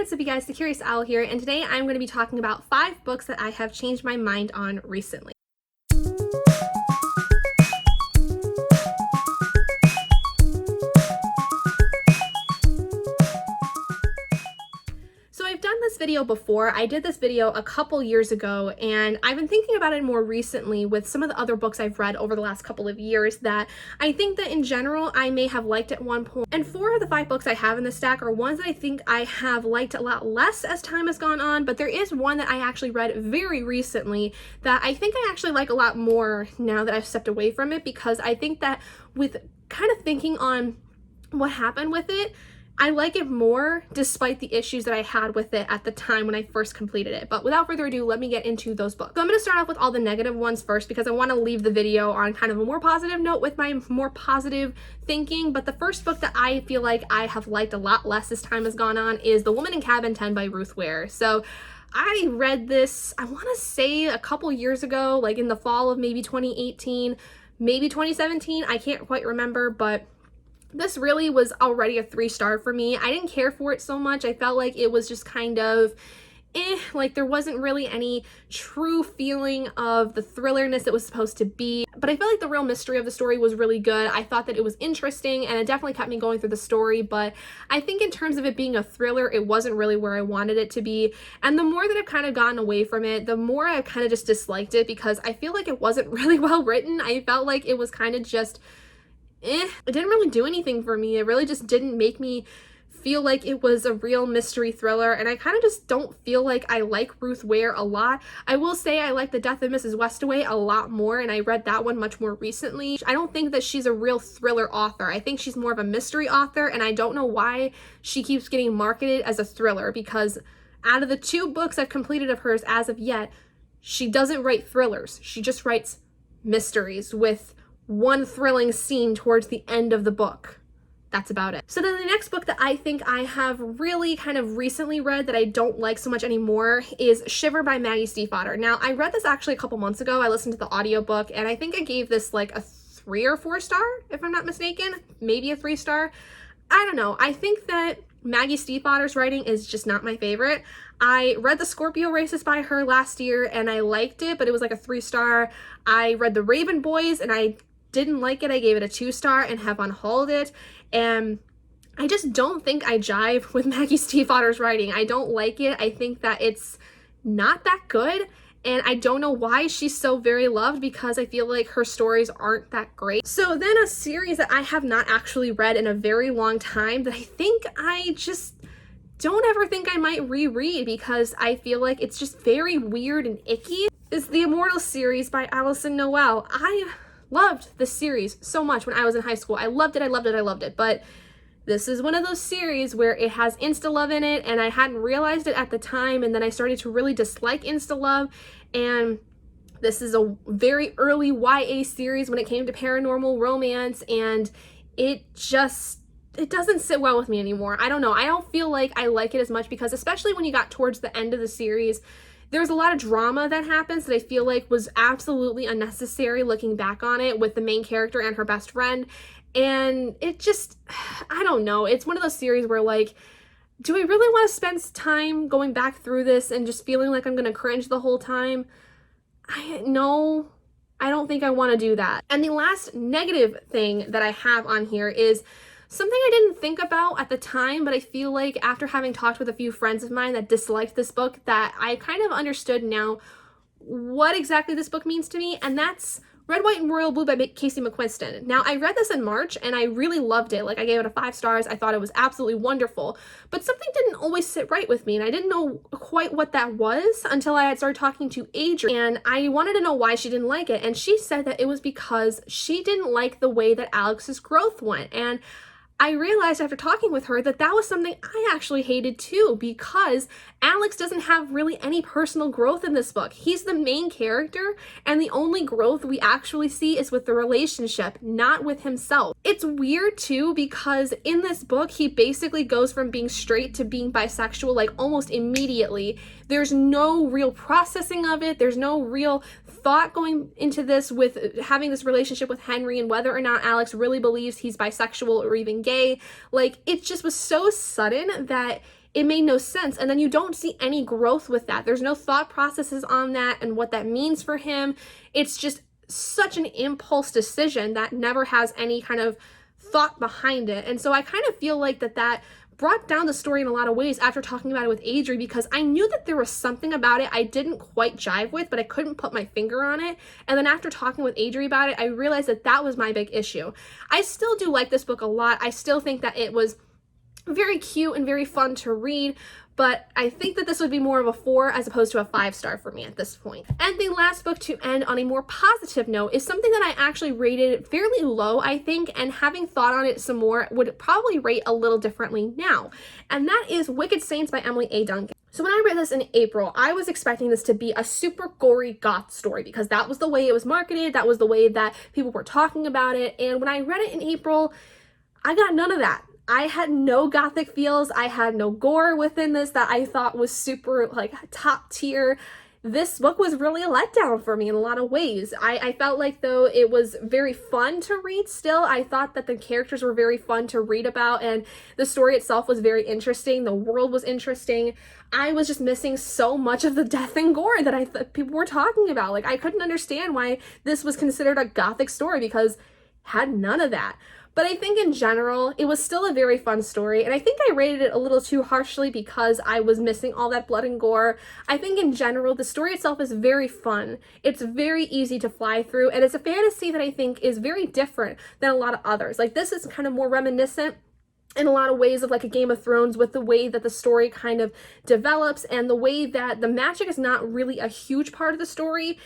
what's up you guys, the Curious Owl here, and today I'm going to be talking about 5 books that I have changed my mind on recently. So I've done this video before. I did this video a couple years ago, and I've been thinking about it more recently with some of the other books I've read over the last couple of years that I think that in general I may have liked at one point. And 4 of the 5 books I have in the stack are ones that I think I have liked a lot less as time has gone on, but there is one that I actually read very recently that I think I actually like a lot more now that I've stepped away from it, because I think that with kind of thinking on what happened with it, I like it more despite the issues that I had with it at the time when I first completed it. But without further ado, let me get into those books. So I'm going to start off with all the negative ones first because I want to leave the video on kind of a more positive note with my more positive thinking. But the first book that I feel like I have liked a lot less as time has gone on is The Woman in Cabin 10 by Ruth Ware. So I read this, I want to say a couple years ago, like in the fall of maybe 2018, maybe 2017. I can't quite remember, but this really was already a 3-star for me. I didn't care for it so much. I felt like it was just kind of like there wasn't really any true feeling of the thrillerness it was supposed to be. But I felt like the real mystery of the story was really good. I thought that it was interesting and it definitely kept me going through the story, but I think in terms of it being a thriller, it wasn't really where I wanted it to be. And the more that I've kind of gotten away from it, the more I've kind of just disliked it because I feel like it wasn't really well written. I felt like it was kind of just it didn't really do anything for me. It really just didn't make me feel like it was a real mystery thriller, and I kind of just don't feel like I like Ruth Ware a lot. I will say I like The Death of Mrs. Westaway a lot more, and I read that one much more recently. I don't think that she's a real thriller author. I think she's more of a mystery author, and I don't know why she keeps getting marketed as a thriller, because out of the 2 books I've completed of hers as of yet, she doesn't write thrillers. She just writes mysteries with one thrilling scene towards the end of the book. That's about it. So then the next book that I think I have really kind of recently read that I don't like so much anymore is Shiver by Maggie Stiefvater. Now, I read this actually a couple months ago. I listened to the audiobook and I think I gave this like a 3 or 4 star, if I'm not mistaken. Maybe a 3 star. I don't know. I think that Maggie Stiefvater's writing is just not my favorite. I read The Scorpio Races by her last year and I liked it, but it was like a 3 star. I read The Raven Boys and I didn't like it. I gave it a 2 star and have unhauled it. And I just don't think I jive with Maggie Stiefvater's writing. I don't like it. I think that it's not that good. And I don't know why she's so very loved, because I feel like her stories aren't that great. So then a series that I have not actually read in a very long time that I think I just don't ever think I might reread because I feel like it's just very weird and icky is The Immortal series by Alyson Noel. I loved this series so much when I was in high school. I loved it, I loved it, I loved it. But this is one of those series where it has insta-love in it, and I hadn't realized it at the time, and then I started to really dislike insta-love. And this is a very early YA series when it came to paranormal romance, and it doesn't sit well with me anymore. I don't know. I don't feel like I like it as much because especially when you got towards the end of the series, there's a lot of drama that happens that I feel like was absolutely unnecessary looking back on it with the main character and her best friend. And it just, I don't know. It's one of those series where like, do I really want to spend time going back through this and just feeling like I'm going to cringe the whole time? No, I don't think I want to do that. And the last negative thing that I have on here is something I didn't think about at the time, but I feel like after having talked with a few friends of mine that disliked this book, that I kind of understood now what exactly this book means to me, and that's Red, White, and Royal Blue by Casey McQuiston. Now, I read this in March, and I really loved it. Like, I gave it a 5 stars. I thought it was absolutely wonderful, but something didn't always sit right with me, and I didn't know quite what that was until I had started talking to Adrienne, and I wanted to know why she didn't like it, and she said that it was because she didn't like the way that Alex's growth went, and I realized after talking with her that that was something I actually hated too, because Alex doesn't have really any personal growth in this book. He's the main character, and the only growth we actually see is with the relationship, not with himself. It's weird too, because in this book, he basically goes from being straight to being bisexual like almost immediately. There's no real processing of it. There's no real thought going into this with having this relationship with Henry and whether or not Alex really believes he's bisexual or even gay. Like, it just was so sudden that it made no sense. And then you don't see any growth with that. There's no thought processes on that and what that means for him. It's just such an impulse decision that never has any kind of thought behind it. And so I kind of feel like that brought down the story in a lot of ways after talking about it with Adri, because I knew that there was something about it I didn't quite jive with, but I couldn't put my finger on it. And then after talking with Adri about it, I realized that was my big issue. I still do like this book a lot. I still think that it was very cute and very fun to read, but I think that this would be more of a 4 as opposed to a 5-star for me at this point. And the last book to end on a more positive note is something that I actually rated fairly low, I think, and having thought on it some more, would probably rate a little differently now. And that is Wicked Saints by Emily A. Duncan. So when I read this in April, I was expecting this to be a super gory goth story because that was the way it was marketed, that was the way that people were talking about it. And when I read it in April, I got none of that. I had no gothic feels. I had no gore within this that I thought was super like top tier. This book was really a letdown for me in a lot of ways. I felt like though it was very fun to read still. I thought that the characters were very fun to read about and the story itself was very interesting. The world was interesting. I was just missing so much of the death and gore that I thought people were talking about. Like I couldn't understand why this was considered a gothic story because it had none of that. But I think in general, it was still a very fun story, and I think I rated it a little too harshly because I was missing all that blood and gore. I think in general, the story itself is very fun. It's very easy to fly through, and it's a fantasy that I think is very different than a lot of others. Like this is kind of more reminiscent in a lot of ways of like a Game of Thrones with the way that the story kind of develops and the way that the magic is not really a huge part of the story,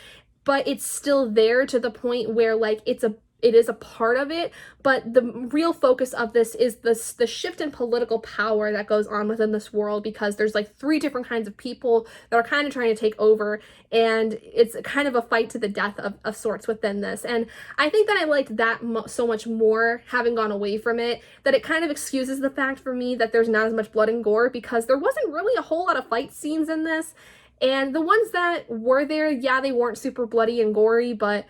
but it's still there to the point where like it is a part of it, but the real focus of this is the shift in political power that goes on within this world because there's like 3 different kinds of people that are kind of trying to take over, and it's kind of a fight to the death of sorts within this. And I think that I liked that so much more having gone away from it, that it kind of excuses the fact for me that there's not as much blood and gore because there wasn't really a whole lot of fight scenes in this. And the ones that were there, yeah, they weren't super bloody and gory, but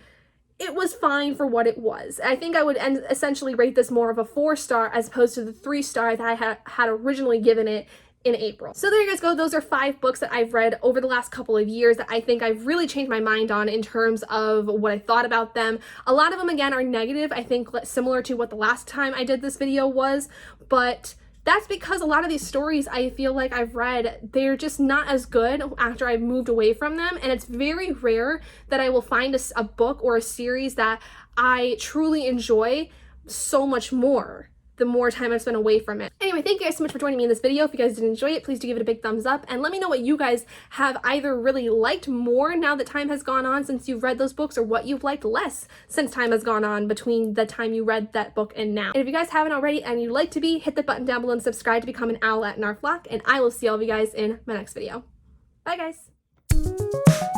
it was fine for what it was. I think I would essentially rate this more of a 4-star as opposed to the 3-star that I had originally given it in April. So there you guys go. Those are 5 books that I've read over the last couple of years that I think I've really changed my mind on in terms of what I thought about them. A lot of them, again, are negative, I think similar to what the last time I did this video was, but that's because a lot of these stories I feel like I've read, they're just not as good after I've moved away from them, and it's very rare that I will find a book or a series that I truly enjoy so much more the more time I've spent away from it. Anyway, thank you guys so much for joining me in this video. If you guys did enjoy it, please do give it a big thumbs up and let me know what you guys have either really liked more now that time has gone on since you've read those books, or what you've liked less since time has gone on between the time you read that book and now. And if you guys haven't already and you'd like to be, hit the button down below and subscribe to become an owl at NARFLOCK, and I will see all of you guys in my next video. Bye guys!